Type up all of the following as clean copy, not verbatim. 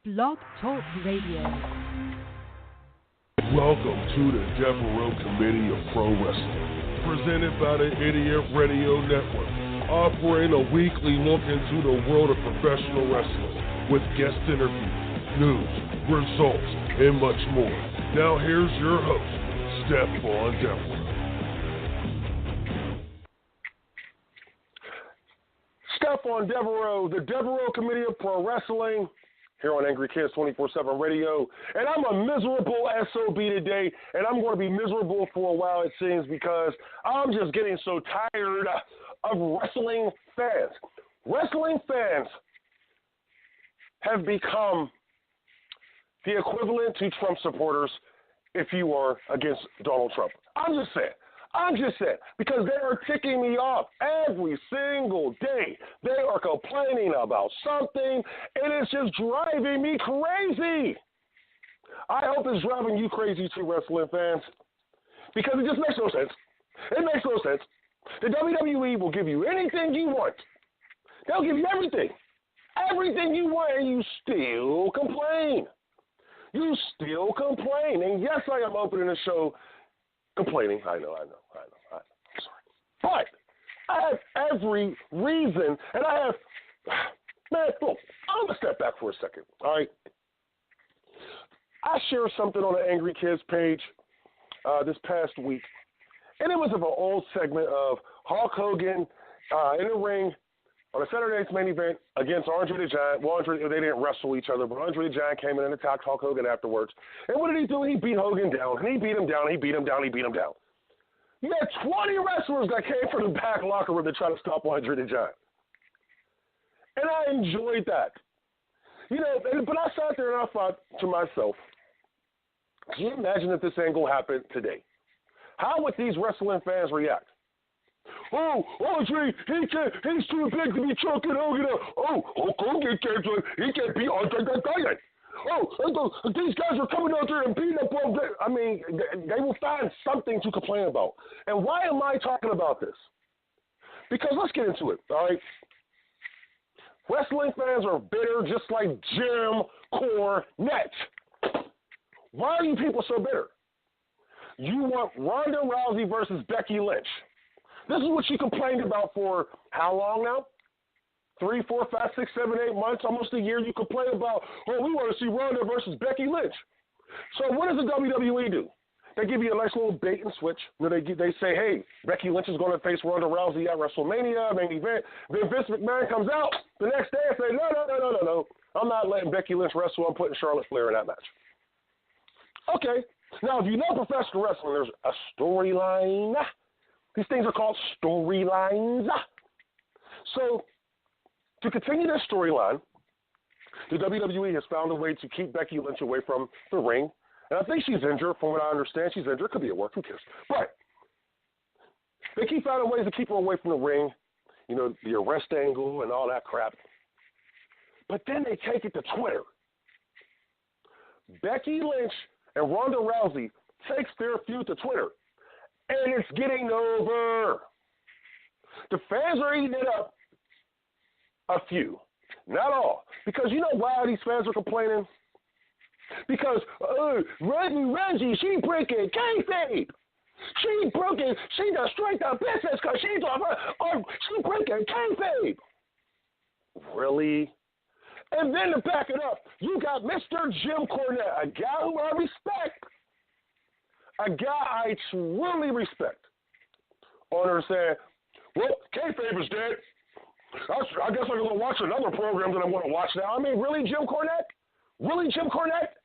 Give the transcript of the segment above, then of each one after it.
Blog Talk Radio. Welcome to the Devereux Committee of Pro Wrestling, presented by the Idiot Radio Network, offering a weekly look into the world of professional wrestling with guest interviews, news, results, and much more. Now here's your host, Stephon Devereux. Stephon Devereux, the Devereux Committee of Pro Wrestling, here on Angry Kids 24/7 Radio. And I'm a miserable SOB today, and I'm going to be miserable for a while, it seems, because I'm just getting so tired of wrestling fans. Wrestling fans have become the equivalent to Trump supporters if you are against Donald Trump. I'm just saying, because they are ticking me off every single day. They are complaining about something, and it's just driving me crazy. I hope it's driving you crazy too, wrestling fans, because it just makes no sense. It makes no sense. The WWE will give you anything you want. They'll give you everything. Everything you want, and you still complain. You still complain. And yes, I am opening the show complaining. I know. I'm sorry. But I have every reason, and I have, man, look, I'm going to step back for a second, all right? I shared something on the Angry Kids page this past week, and it was of an old segment of Hulk Hogan in the ring on a Saturday night's main event against Andre the Giant. Well, they didn't wrestle each other, but Andre the Giant came in and attacked Hulk Hogan afterwards. And what did he do? He beat Hogan down, and he beat him down, he beat him down, he beat him down. You had 20 wrestlers that came from the back locker room to try to stop Andre the Giant. And I enjoyed that. You know, but I sat there and I thought to myself, can you imagine if this angle happened today? How would these wrestling fans react? Oh, Andre, he's too big to be choking Hogan out. Oh, Hogan can't beat Andre the Giant. Oh, these guys are coming out there and beating up on. I mean, they will find something to complain about. And why am I talking about this? Because let's get into it, all right? Wrestling fans are bitter just like Jim Cornette. Why are you people so bitter? You want Ronda Rousey versus Becky Lynch. This is what you complained about for how long now? 3, 4, 5, 6, 7, 8 months, almost a year. You complain about, we want to see Ronda versus Becky Lynch. So what does the WWE do? They give you a nice little bait and switch. They say, hey, Becky Lynch is going to face Ronda Rousey at WrestleMania, main event. Then Vince McMahon comes out the next day and say, no. I'm not letting Becky Lynch wrestle. I'm putting Charlotte Flair in that match. Okay. Now, if you know professional wrestling, there's a storyline. These things are called storylines. So, to continue this storyline, the WWE has found a way to keep Becky Lynch away from the ring. And I think she's injured. From what I understand, she's injured. Could be at work. Who cares? But they keep finding ways to keep her away from the ring. You know, the arrest angle and all that crap. But then they take it to Twitter. Becky Lynch and Ronda Rousey takes their feud to Twitter. And it's getting over. The fans are eating it up. A few. Not all. Because you know why these fans are complaining? Because Rousey, she breaking kayfabe. She destroyed the business because she breaking kayfabe. Really? And then to back it up, you got Mr. Jim Cornette, a guy who I respect. A guy I truly respect. On her saying, well, kayfabe is dead. I guess I'm going to watch another program that I'm going to watch now. I mean, really, Jim Cornette? Really, Jim Cornette?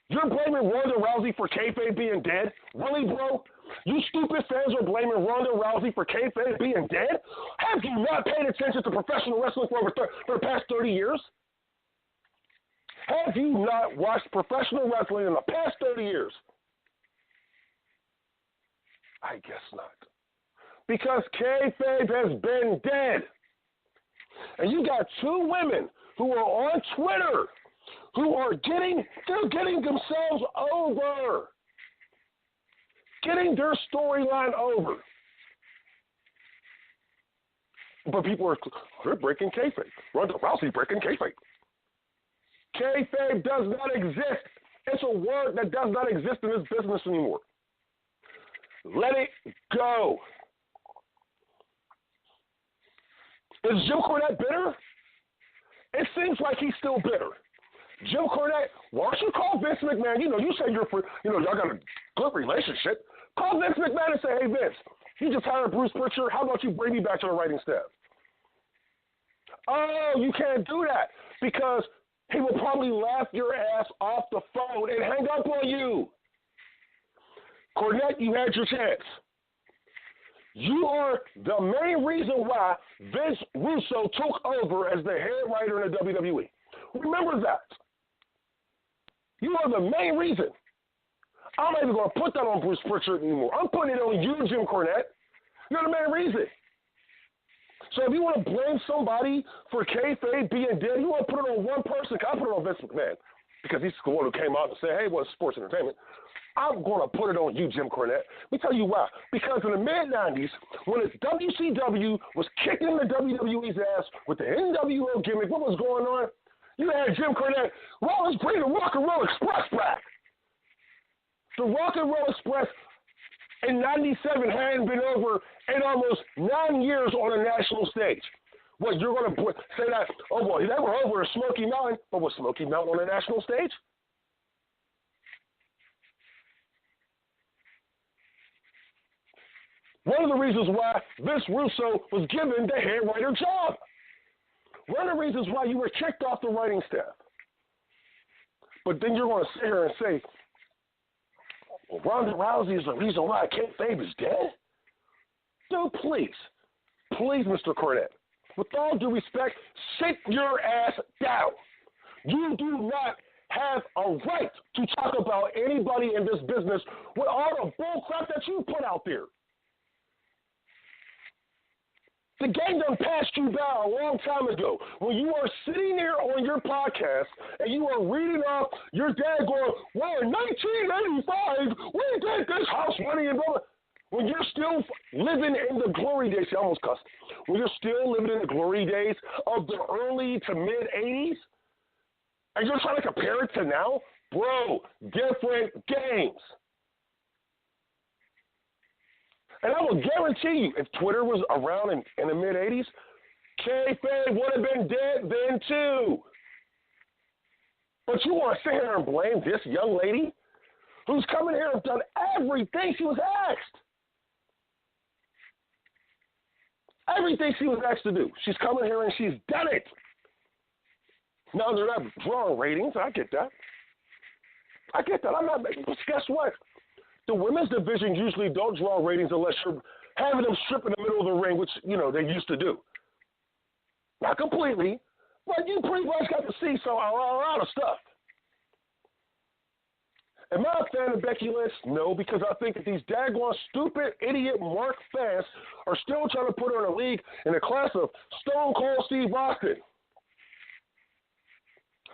You're blaming Ronda Rousey for kayfabe being dead? Really, bro? You stupid fans are blaming Ronda Rousey for kayfabe being dead? Have you not paid attention to professional wrestling for the past 30 years? Have you not watched professional wrestling in the past 30 years? I guess not. Because kayfabe has been dead. And you got two women who are on Twitter who are getting themselves over. Getting their storyline over. But people are, they're breaking kayfabe. Ronda Rousey breaking kayfabe. Kayfabe does not exist. It's a word that does not exist in this business anymore. Let it go. Is Jim Cornette bitter? It seems like he's still bitter. Jim Cornette, why don't you call Vince McMahon? You say y'all got a good relationship. Call Vince McMahon and say, hey, Vince, you just hired Bruce Pritchard. How about you bring me back to the writing staff? Oh, you can't do that because he will probably laugh your ass off the phone and hang up on you. Cornette, you had your chance. You are the main reason why Vince Russo took over as the head writer in the WWE. Remember that. You are the main reason. I'm not even going to put that on Bruce Pritchard anymore. I'm putting it on you, Jim Cornette. You're the main reason. So if you want to blame somebody for kayfabe being dead, you want to put it on one person. I put it on Vince McMahon because he's the one who came out and said, hey, well, it's sports entertainment. I'm going to put it on you, Jim Cornette. Let me tell you why. Because in the mid-'90s, when the WCW was kicking the WWE's ass with the NWO gimmick, what was going on? You had Jim Cornette, well, let's bring the Rock and Roll Express back. The Rock and Roll Express in 97 hadn't been over in almost 9 years on a national stage. What, you're going to say that, oh, well, they were over at Smoky Mountain, but was Smoky Mountain on a national stage? One of the reasons why Vince Russo was given the head writer job. One of the reasons why you were kicked off the writing staff. But then you're going to sit here and say, well, Ronda Rousey is the reason why kayfabe is dead? Dude, please, Mr. Cornette, with all due respect, sit your ass down. You do not have a right to talk about anybody in this business with all the bull crap that you put out there. The game done passed you by a long time ago when you are sitting there on your podcast and you are reading off your dad going, well, in 1985, we did this house money and blah, blah. When you're still living in the glory days, I almost cussed. When you're still living in the glory days of the early to mid-'80s, and you're trying to compare it to now, bro, different games. And I will guarantee you, if Twitter was around in the mid-'80s, kayfabe would have been dead then too. But you want to sit here and blame this young lady who's coming here and done everything she was asked. Everything she was asked to do. She's coming here and she's done it. Now, they're not drawing ratings. I get that. I'm not making, but guess what? The women's division usually don't draw ratings unless you're having them strip in the middle of the ring, which, they used to do. Not completely, but you pretty much got to see a lot of stuff. Am I a fan of Becky Lynch? No, because I think that these daggone stupid, idiot Mark fans are still trying to put her in a league in the class of Stone Cold Steve Austin.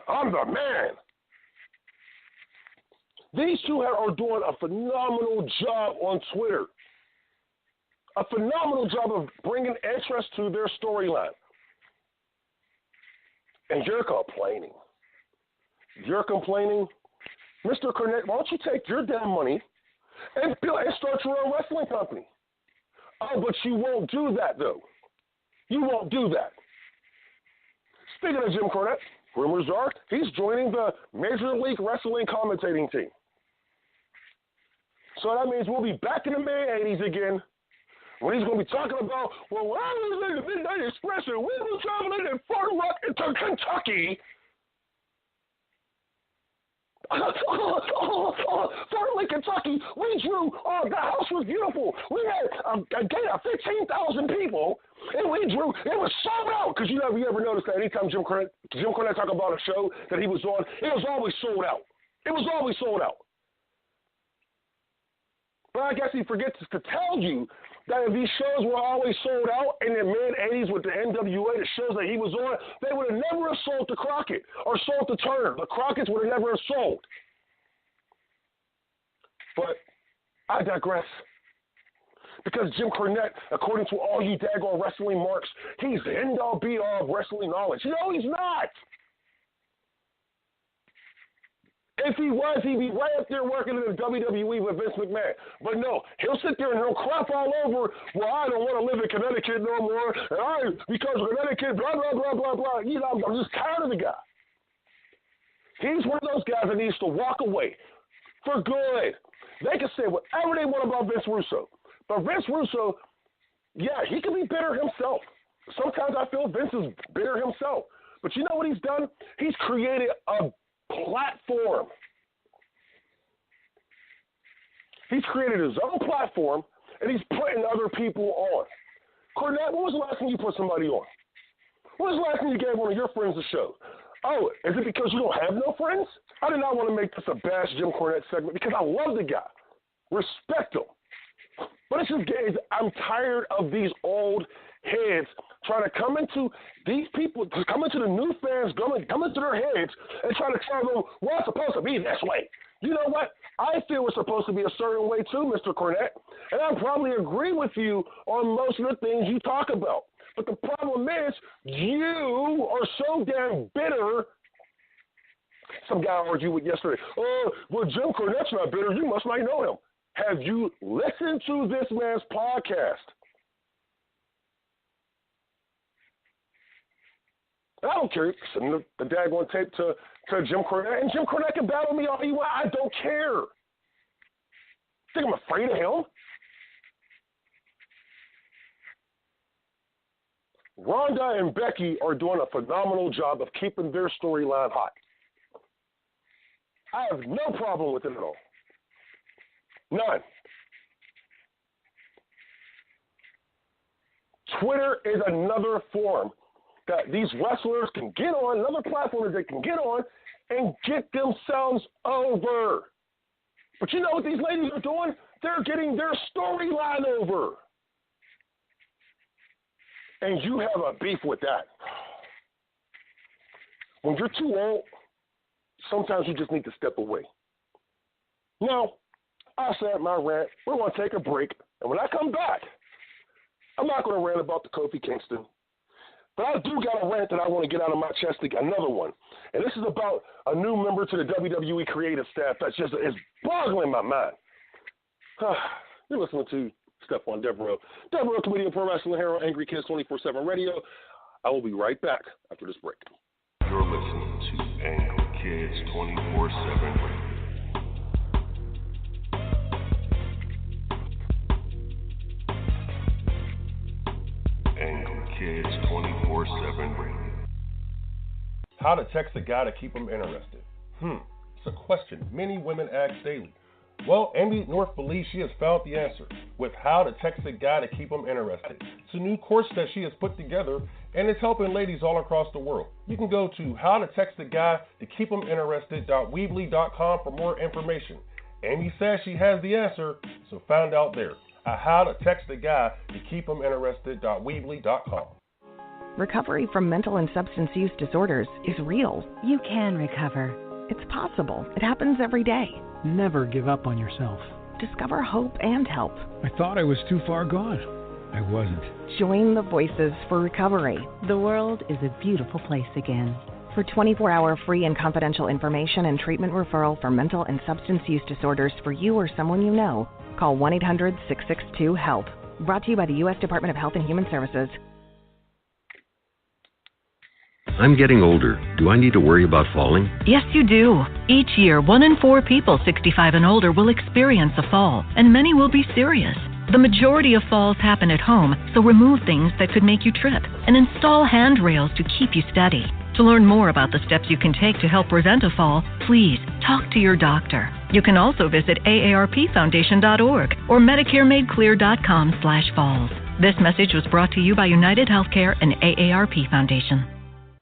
I'm the man. These two are doing a phenomenal job on Twitter. A phenomenal job of bringing interest to their storyline. And you're complaining. Mr. Cornette, why don't you take your damn money and start your own wrestling company? Oh, but you won't do that, though. You won't do that. Speaking of Jim Cornette, rumors are he's joining the Major League Wrestling commentating team. So that means we'll be back in the mid-'80s again when he's going to be talking about, well, when I was in the Midnight Express and we were traveling in Fort Rock into Kentucky. Fort Lee, Kentucky, we drew, the house was beautiful. We had a gate of 15,000 people, and we drew, it was sold out. Because you ever noticed that anytime Jim Cornette talk about a show that he was on, it was always sold out. But I guess he forgets to tell you that if these shows were always sold out in the mid-'80s with the NWA, the shows that he was on, they would have never have sold to Crockett or sold to Turner. The Crockett's would have never sold. But I digress. Because Jim Cornette, according to all you daggone wrestling marks, he's the end-all, be-all of wrestling knowledge. No, he's not. If he was, he'd be right up there working in the WWE with Vince McMahon. But no, he'll sit there and he'll crap all over, well, I don't want to live in Connecticut no more, and because of Connecticut, blah, blah, blah, blah, blah. You know, I'm just tired of the guy. He's one of those guys that needs to walk away for good. They can say whatever they want about Vince Russo. But Vince Russo, yeah, he can be bitter himself. Sometimes I feel Vince is bitter himself. But you know what he's done? He's created a platform. He's created his own platform, and he's putting other people on. Cornette, when was the last time you put somebody on? When was the last time you gave one of your friends a show? Oh, is it because you don't have no friends? I did not want to make this a bash Jim Cornette segment because I love the guy. Respect him. But it's just, I'm tired of these old heads trying to come into these people, come into the new fans, come into their heads and try to tell them, well, it's supposed to be this way. You know what? I feel it's supposed to be a certain way too, Mr. Cornette. And I probably agree with you on most of the things you talk about. But the problem is you are so damn bitter. Some guy I argued with yesterday. Oh, well, Jim Cornette's not bitter. You must not know him. Have you listened to this man's podcast? I don't care. Send the daggone tape to Jim Cornette, and Jim Cornette can battle me all he wants. I don't care. Think I'm afraid of him? Rhonda and Becky are doing a phenomenal job of keeping their storyline hot. I have no problem with it at all. None. Twitter is another forum that these wrestlers can get on, another platform that they can get on and get themselves over. But you know what these ladies are doing? They're getting their storyline over. And you have a beef with that. When you're too old, sometimes you just need to step away. Now, I said my rant. We're going to take a break. And when I come back, I'm not going to rant about the Kofi Kingston. But I do got a rant that I want to get out of my chest, another one. And this is about a new member to the WWE creative staff that's just is boggling my mind. You're listening to Stephon Devereux, Devereux Committee Pro Wrestling here on Angry Kids 24/7 Radio. I will be right back after this break. You're listening to Angry Kids 24/7 Radio. Angry Kids 24/7 Radio. How to text a guy to keep him interested? It's a question many women ask daily. Well, Amy North believes she has found the answer with How to Text a Guy to Keep Him Interested. It's a new course that she has put together, and it's helping ladies all across the world. You can go to howtotextaguy.weebly.com for more information. Amy says she has the answer, so find out there at howtotextaguy.weebly.com. Recovery from mental and substance use disorders is real. You can recover. It's possible. It happens every day. Never give up on yourself. Discover hope and help. I thought I was too far gone. I wasn't. Join the Voices for Recovery. The world is a beautiful place again. For 24-hour free and confidential information and treatment referral for mental and substance use disorders for you or someone you know, call 1-800-662-HELP. Brought to you by the U.S. Department of Health and Human Services. I'm getting older. Do I need to worry about falling? Yes, you do. Each year, 1 in 4 people 65 and older will experience a fall, and many will be serious. The majority of falls happen at home, so remove things that could make you trip and install handrails to keep you steady. To learn more about the steps you can take to help prevent a fall, please talk to your doctor. You can also visit aarpfoundation.org or medicaremadeclear.com/falls. This message was brought to you by United Healthcare and AARP Foundation.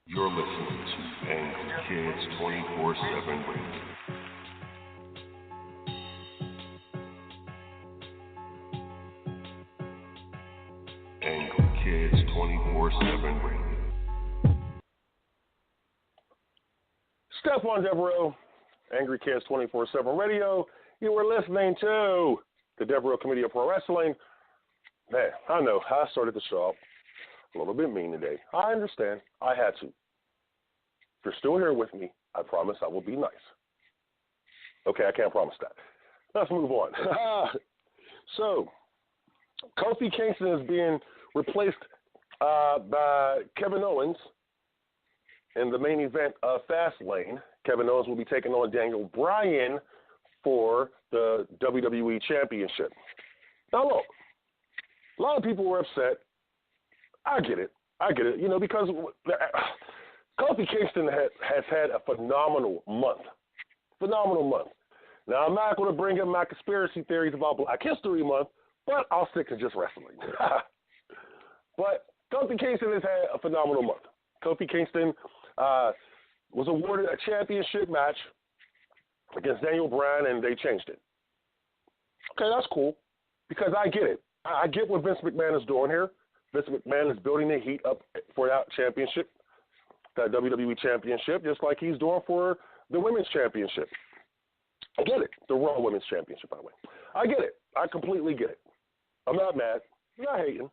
You're listening to Angry Kids 24/7 Radio. Angry Kids 24/7 Radio. Stephon Devereux, Angry Kids 24/7 Radio. You were listening to the Devereux Committee of Pro Wrestling. Man, I know I started the show off a little bit mean today. I understand. I had to. If you're still here with me, I promise I will be nice. Okay, I can't promise that. Let's move on. So, Kofi Kingston is being replaced by Kevin Owens in the main event of Fastlane. Kevin Owens will be taking on Daniel Bryan for the WWE Championship. Now, look, a lot of people were upset. I get it, because Kofi Kingston has had a phenomenal month. Now, I'm not going to bring in my conspiracy theories about Black History Month, but I'll stick to just wrestling. But Kofi Kingston has had a phenomenal month. Kofi Kingston was awarded a championship match against Daniel Bryan, and they changed it. Okay, that's cool, because I get it. I get what Vince McMahon is doing here. Vince McMahon is building the heat up for that championship, that WWE Championship, just like he's doing for the Women's Championship. I get it. The Raw Women's Championship, by the way. I get it. I completely get it. I'm not mad. I'm not hating.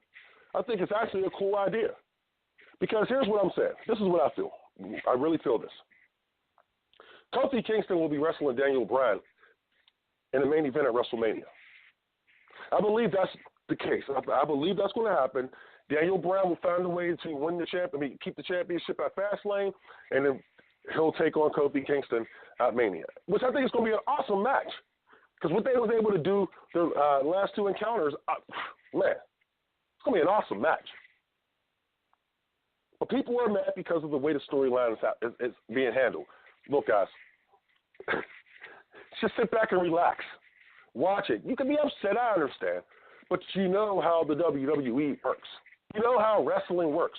I think it's actually a cool idea. Because here's what I'm saying. This is what I feel. I really feel this. Kofi Kingston will be wrestling Daniel Bryan in the main event at WrestleMania. I believe that's the case. I believe that's going to happen. Daniel Bryan will find a way to win the keep the championship at Fastlane, and then he'll take on Kofi Kingston at Mania, which I think is going to be an awesome match. Because what they was able to do the last two encounters, man, it's going to be an awesome match. But people are mad because of the way the storyline is being handled. Look, guys, just sit back and relax. Watch it. You can be upset, I understand, but you know how the WWE works. You know how wrestling works.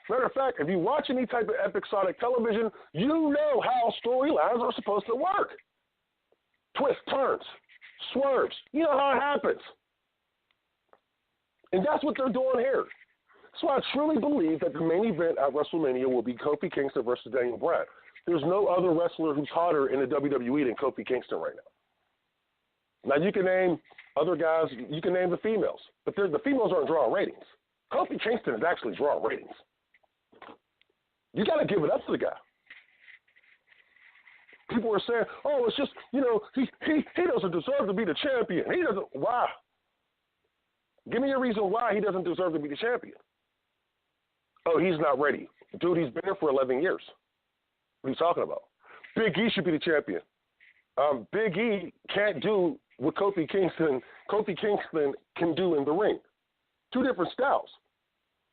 Matter of fact, if you watch any type of episodic television, you know how storylines are supposed to work. Twists, turns, swerves. You know how it happens. And that's what they're doing here. So I truly believe that the main event at WrestleMania will be Kofi Kingston versus Daniel Bryan. There's no other wrestler who's hotter in the WWE than Kofi Kingston right now. Now, you can name other guys, you can name the females, but the females aren't drawing ratings. Kofi Kingston is actually drawing ratings. You got to give it up to the guy. People are saying, oh, it's just, he doesn't deserve to be the champion. He doesn't. Why? Give me a reason why he doesn't deserve to be the champion. Oh, he's not ready. Dude, he's been here for 11 years. What are you talking about? Big E should be the champion. Big E can't do what Kofi Kingston can do in the ring. Two different styles.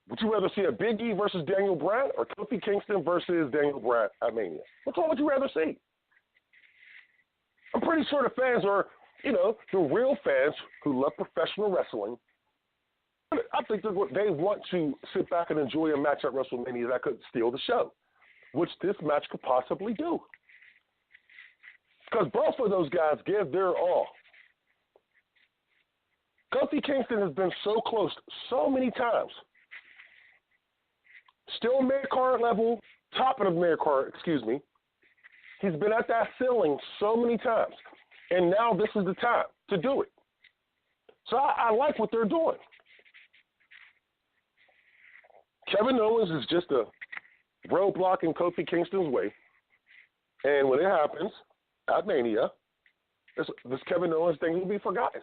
Would you rather see a Big E versus Daniel Bryan or Kofi Kingston versus Daniel Bryan at Mania? Which one would you rather see? I'm pretty sure the fans are, the real fans who love professional wrestling. I think that they want to sit back and enjoy a match at WrestleMania that could steal the show, which this match could possibly do. Because both of those guys give their all. Kofi Kingston has been so close so many times. Still mid-card level, top of the mid-card, He's been at that ceiling so many times. And now this is the time to do it. So I like what they're doing. Kevin Owens is just a roadblock in Kofi Kingston's way. And when it happens at Mania, this Kevin Owens thing will be forgotten.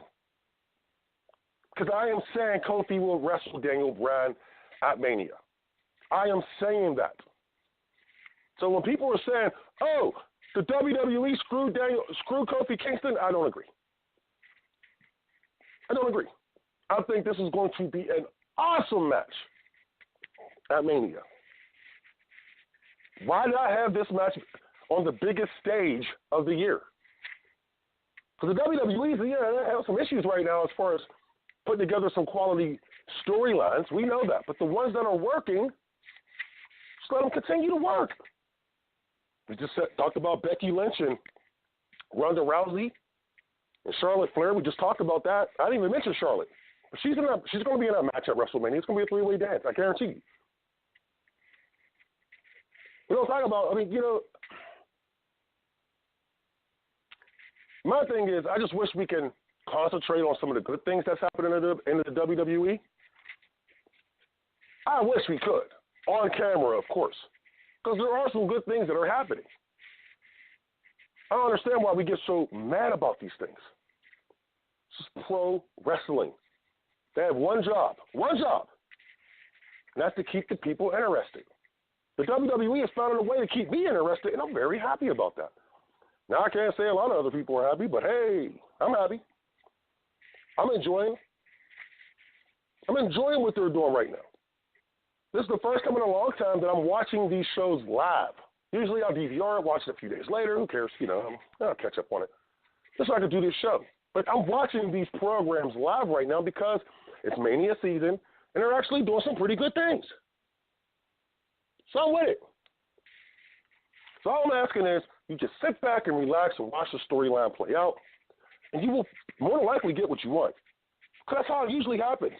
Because I am saying Kofi will wrestle Daniel Bryan at Mania. I am saying that. So when people are saying, oh, the WWE screwed Kofi Kingston, I don't agree. I think this is going to be an awesome match at Mania. Why did I have this match on the biggest stage of the year? Because the WWE, they have some issues right now as far as putting together some quality storylines. We know that. But the ones that are working, just let them continue to work. We just talked about Becky Lynch and Ronda Rousey and Charlotte Flair. We just talked about that. I didn't even mention Charlotte. But she's going to be in that match at WrestleMania. It's going to be a three-way dance. I guarantee you. We don't talk about, my thing is, I just wish we can concentrate on some of the good things that's happening in the WWE. I wish we could. On camera, of course. Because there are some good things that are happening. I don't understand why we get so mad about these things. It's just pro wrestling. They have one job, and that's to keep the people interested. The WWE has found a way to keep me interested, and I'm very happy about that. Now, I can't say a lot of other people are happy, but hey, I'm happy. I'm enjoying what they're doing right now. This is the first time in a long time that I'm watching these shows live. Usually I'll DVR it, watch it a few days later. Who cares? I'll catch up on it. Just so I can do this show. But I'm watching these programs live right now because it's Mania season, and they're actually doing some pretty good things. So I'm with it. So all I'm asking is you just sit back and relax and watch the storyline play out, and you will more than likely get what you want. Because that's how it usually happens,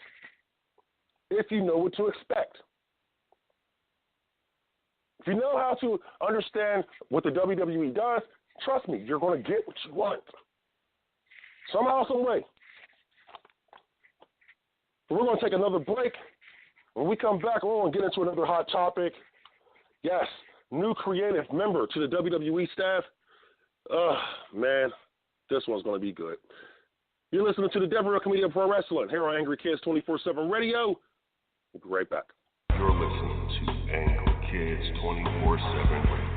if you know what to expect. If you know how to understand what the WWE does, trust me, you're going to get what you want. Somehow, some way. We're going to take another break. When we come back, we're going to get into another hot topic. Yes, new creative member to the WWE staff. Man, this one's going to be good. You're listening to the Devereux Committee Pro Wrestling here on Angry Kids 24/7 Radio. We'll be right back. You're listening to Angry Kids 24/7 Radio.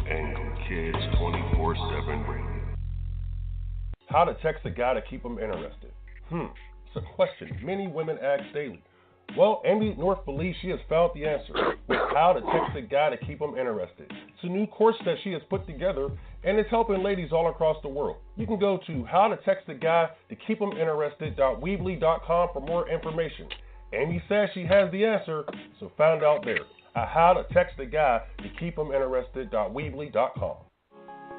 Angry Kids 24/7 Radio. How to text a guy to keep him interested? It's a question many women ask daily. Well, Amy North believes she has found the answer with how to text a guy to keep him interested. It's a new course that she has put together, and it's helping ladies all across the world. You can go to howtotextaguy-to-keep-him-interested.weebly.com for more information. Amy says she has the answer, so find out there at howtotextaguy-to-keep-him-interested.weebly.com.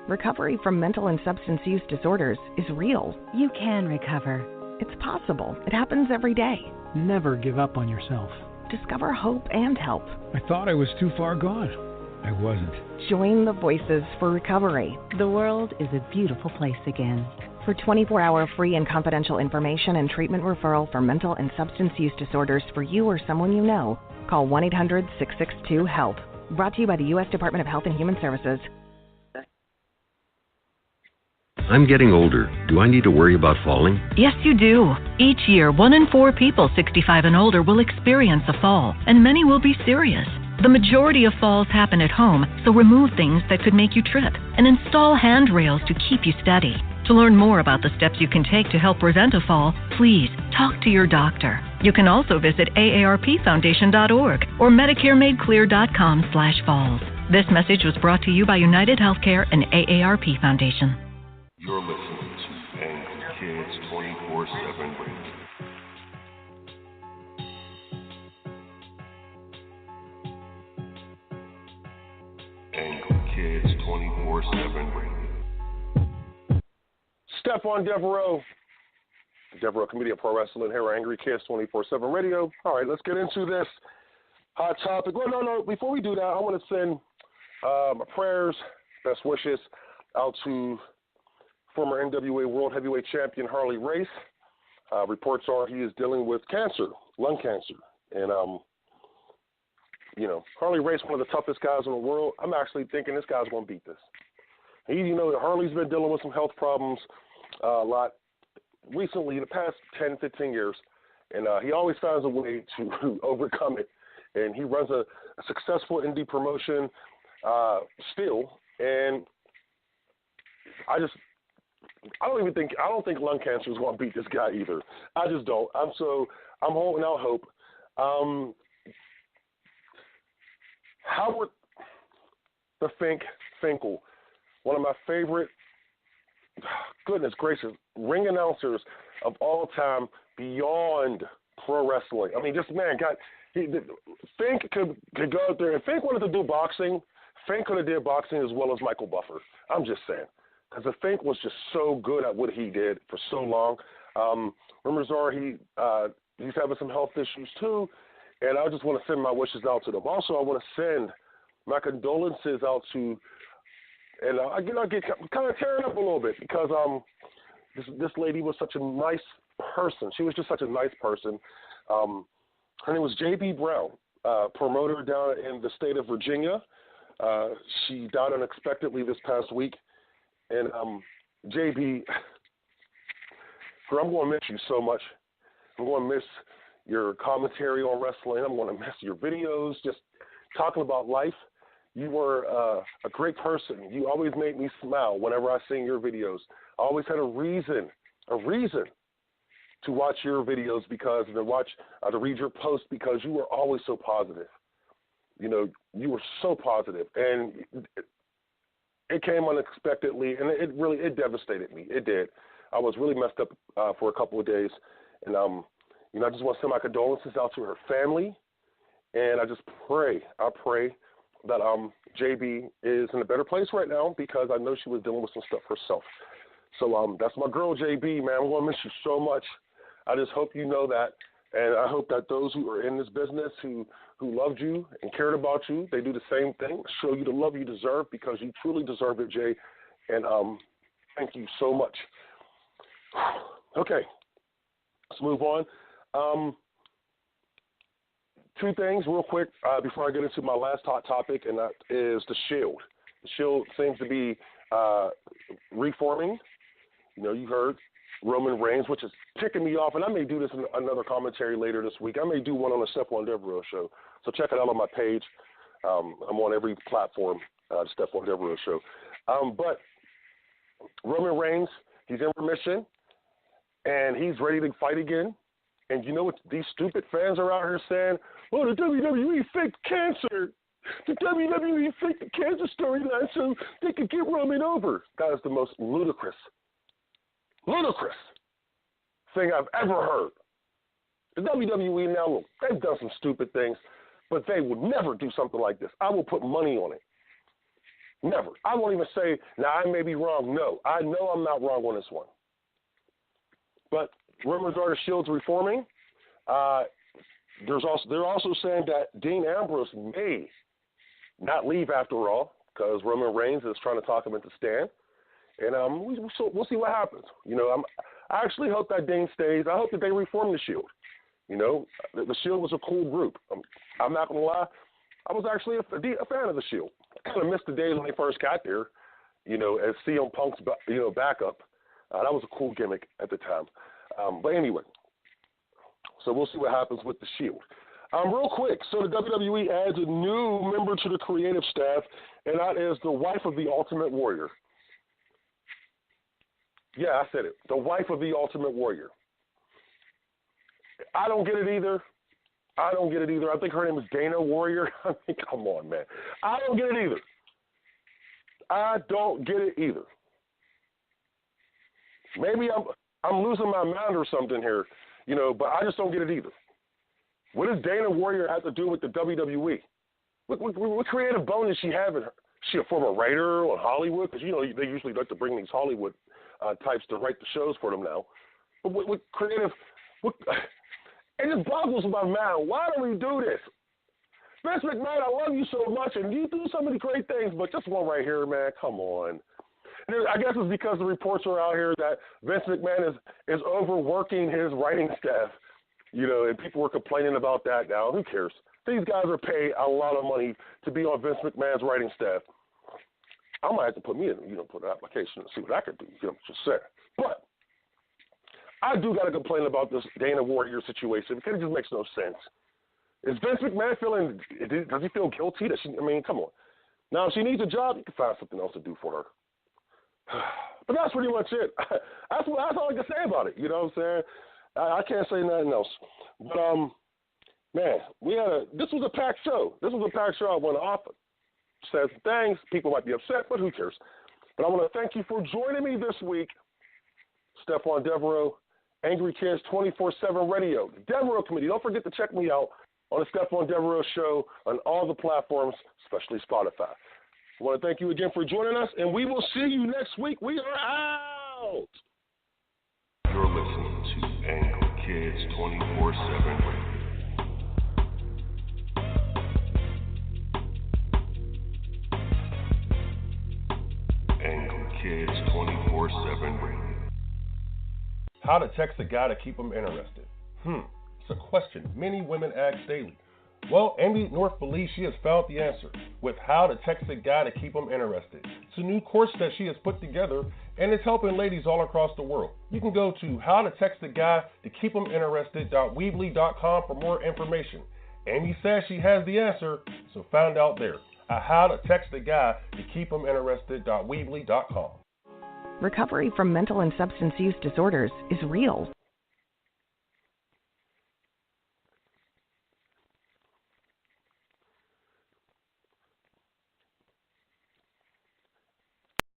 Recovery from mental and substance use disorders is real. You can recover. It's possible. It happens every day. Never give up on yourself. Discover hope and help. I thought I was too far gone. I wasn't. Join the Voices for Recovery. The world is a beautiful place again. For 24-hour free and confidential information and treatment referral for mental and substance use disorders for you or someone you know, call 1-800-662-HELP. Brought to you by the U.S. Department of Health and Human Services. I'm getting older. Do I need to worry about falling? Yes, you do. Each year, 1 in 4 people 65 and older will experience a fall, and many will be serious. The majority of falls happen at home, so remove things that could make you trip and install handrails to keep you steady. To learn more about the steps you can take to help prevent a fall, please talk to your doctor. You can also visit aarpfoundation.org or medicaremadeclear.com/falls. This message was brought to you by United Healthcare and AARP Foundation. You're listening to Angry Kids 24/7 Radio. Angry Kids 24/7 Radio. Stephon Devereux, Devereux Committee Pro Wrestling here on Angry Kids 24/7 Radio. All right, let's get into this hot topic. Well, no. Before we do that, I want to send my prayers, best wishes out to former NWA World Heavyweight Champion Harley Race. Reports are he is dealing with cancer, lung cancer. And, Harley Race, one of the toughest guys in the world. I'm actually thinking this guy's going to beat this. Harley's been dealing with some health problems a lot recently in the past 10, 15 years. And he always finds a way to overcome it. And he runs a successful indie promotion still. And I don't think lung cancer is going to beat this guy either. I just don't. I'm holding out hope. Howard the Finkel, one of my favorite, goodness gracious, ring announcers of all time beyond pro wrestling. I mean, this man Fink could go out there. If Fink wanted to do boxing, Fink could have did boxing as well as Michael Buffer. I'm just saying. Because I think was just so good at what he did for so long. Rumors are he's having some health issues too, and I just want to send my wishes out to them. Also, I want to send my condolences out to, and I get kind of tearing up a little bit because this lady was such a nice person. She was just such a nice person. Her name was J.B. Brown, promoter down in the state of Virginia. She died unexpectedly this past week. And J.B., girl, I'm going to miss you so much. I'm going to miss your commentary on wrestling. I'm going to miss your videos, just talking about life. You were a great person. You always made me smile whenever I seen your videos. I always had a reason to watch your videos because to read your posts because you were always so positive. You know, you were so positive, and it came unexpectedly, and it devastated me. It did. I was really messed up for a couple of days, and you know, I just want to send my condolences out to her family, and I pray that JB is in a better place right now because I know she was dealing with some stuff herself. So that's my girl, JB, man. I'm going to miss you so much. I just hope you know that, and I hope that those who are in this business who loved you and cared about you, they do the same thing, show you the love you deserve because you truly deserve it, Jay, and thank you so much. Okay, let's move on. Two things real quick before I get into my last hot topic, and that is the Shield. The Shield seems to be reforming. You know, you heard Roman Reigns, which is ticking me off, and I may do this in another commentary later this week. I may do one on the Stephon Devereux show, so check it out on my page. I'm on every platform, the Stephon Devereux show. But Roman Reigns, he's in remission, and he's ready to fight again. And you know what these stupid fans are out here saying? Well, the WWE faked cancer. The WWE faked the cancer storyline so they could get Roman over. That is the most ludicrous thing I've ever heard. The WWE now, look, they've done some stupid things, but they would never do something like this. I will put money on it. Never. I won't even say, now I may be wrong. No, I know I'm not wrong on this one. But rumors are the Shield's reforming. They're also saying that Dean Ambrose may not leave after all because Roman Reigns is trying to talk him into staying. And we'll see what happens. You know, I actually hope that Dean stays. I hope that they reform the Shield. You know, the Shield was a cool group. I'm not going to lie. I was actually a fan of the Shield. I kind of missed the days when they first got there, you know, as CM Punk's backup. That was a cool gimmick at the time. But anyway, so we'll see what happens with the Shield. Real quick, so the WWE adds a new member to the creative staff, and that is the wife of the Ultimate Warrior. Yeah, I said it. The wife of the Ultimate Warrior. I don't get it either. I think her name is Dana Warrior. I mean, come on, man. I don't get it either. Maybe I'm losing my mind or something here, you know, but I just don't get it either. What does Dana Warrior have to do with the WWE? What creative bone does she have in her? Is she a former writer on Hollywood? Because, you know, they usually like to bring these Hollywood types to write the shows for them now. But what creative – it just boggles my mind. Why do we do this? Vince McMahon, I love you so much, and you do so many great things, but just one right here, man, come on. I guess it's because the reports are out here that Vince McMahon is overworking his writing staff, you know, and people were complaining about that now. Who cares? These guys are paid a lot of money to be on Vince McMahon's writing staff. I might have to put an application and see what I could do, you know, just saying. But I do got to complain about this Dana Warrior situation because it just makes no sense. Is Vince McMahon does he feel guilty? Come on. Now, if she needs a job, you can find something else to do for her. But that's pretty much it. That's all I can say about it. You know what I'm saying? I can't say nothing else. But, man, this was a packed show. I went off, said some things. People might be upset, but who cares? But I want to thank you for joining me this week. Stephon Devereux, Angry Kids 24/7 Radio, the Devereux Committee. Don't forget to check me out on the Stephon Devereux Show on all the platforms, especially Spotify. I want to thank you again for joining us, and we will see you next week. We are out. You're listening to Angry Kids 24/7 Radio. Angry Kids 24/7 Radio. How to text a guy to keep him interested. It's It's a question many women ask daily. Well, Amy North believes she has found the answer with How to Text a Guy to Keep Them Interested. It's a new course that she has put together, and it's helping ladies all across the world. You can go to howtotextaguy-to-keep-them-interested.weebly.com for more information. Amy says she has the answer, so find out there at howtotextaguy-to-keep-them-interested.weebly.com. Recovery from mental and substance use disorders is real.